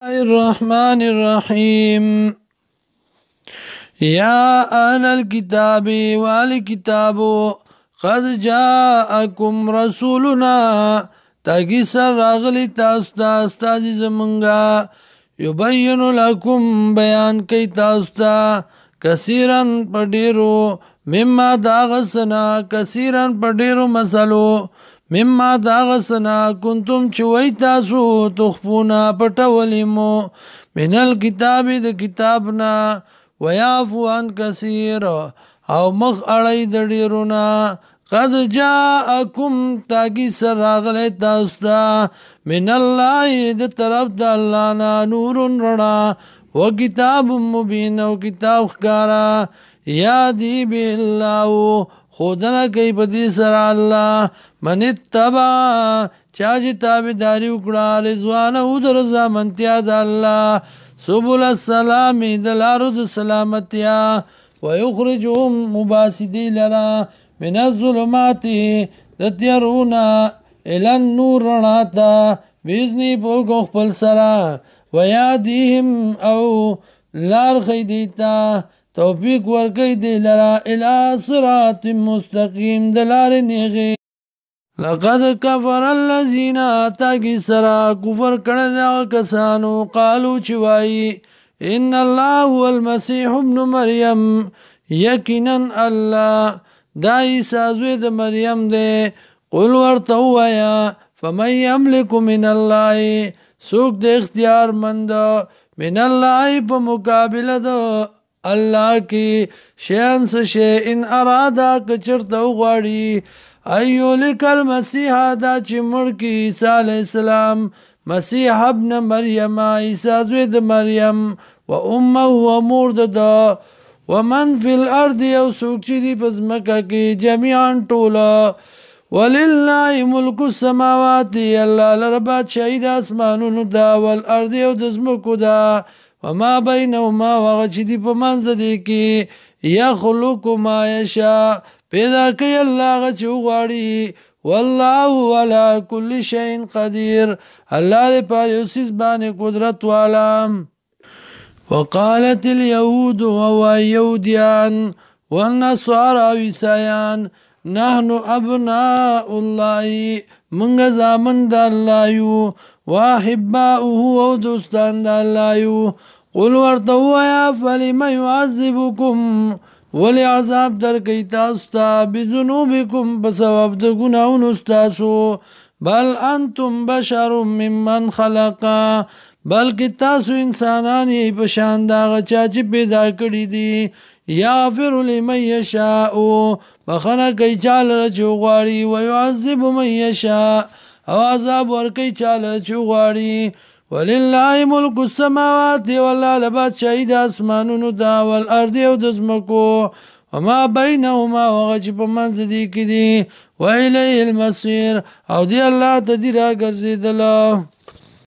الرحمن الرحيم يا أهل الكتاب والكتاب قد جاءكم رسولنا تاكي سر راغلی تاستا استازی زمنگا يبين لكم بیان کئی تاستا کثیرا پڑیرو مما داغسنا کثیرا پڑیرو مسلو مما داغسنا کنتم چوئی تاسو تخفونا پټولیمو من الكتاب د کتابنا ويعفو عن كثير او مخ اړی د ډیرونا قد جاءكم تاکی سر راغلی تاستا من الله د طرف د الله نا نور رڼا و کتاب مبین او کتاب ښکارا یادی بالله خودنا کئی پتی سر اللہ من اتبع چاچی تابداری اکڑا رضوان او در رضامندیا دا اللہ سبل السلامی دلارو دا سلامتیا ویخرجهم مباسدی لرا من الظلماتی دتیرونا الان نور رناتا بیزنی پوکو خپل سرا ویادیهم او لار خیدیتا توفیق ورکی دی لرا الى صراط مستقیم دلار نیغی لقد کفر الذین تاکی سرا کفر کردیا کسانو قالو چوائی ان اللہ هو المسیح ابن مریم یقینا اللہ دا عیسیٰ زوی د مریم دے قل ورطویا فمن یملک من اللہ سوک د اختیار مند من اللہ پا مقابل دو اللہ کی شیئن سشے ان ارادا کچرتو غاڑی ایو لکل مسیح دا چی مڑکی عیسیٰ علیہ السلام مسیح ابن مریم عیسیٰ زوید مریم و امه و مورد دا ومن فی الارض یو سوک چی دی پزمکہ کی جمیعان طولا وللہ ملک السماواتی اللہ لربات شہید اسمانون دا والارض یو دزمکو دا وما بینهما وغچی دی پا منز دی کی یخلق ما یشا پیدا کئی اللہ غچو غاڑی واللہ علا کل شئین قدیر اللہ دی پاری اسیس بانی قدرت والام وقالت اليهود ويهوديان والنصارى عيسایان نحن ابناء الله منگا زامن دا اللہ یو واحباؤه و دوستان دا اللہ یو قل ورطویا فلم يعذبكم ولی عذاب در کئی تاستا بذنوبکم بسبب دا گناہون استاسو بل انتم بشر ممن خلقا بلکہ تاسو انسانانی پشان داغ چاچی پیدا کری دی یغفر لمن یشاء بخنا کئی چال رچو غاری ویعذب من یشاء او عذاب ور کئی چال رچو غاری وللہ ملک السماوات واللہ لبات شہید اسمانون دا والارض او دزمکو وما بینهما وغچ پا منز دی کی دی وإلیه المصیر او دی اللہ تا دی را گرزی دلا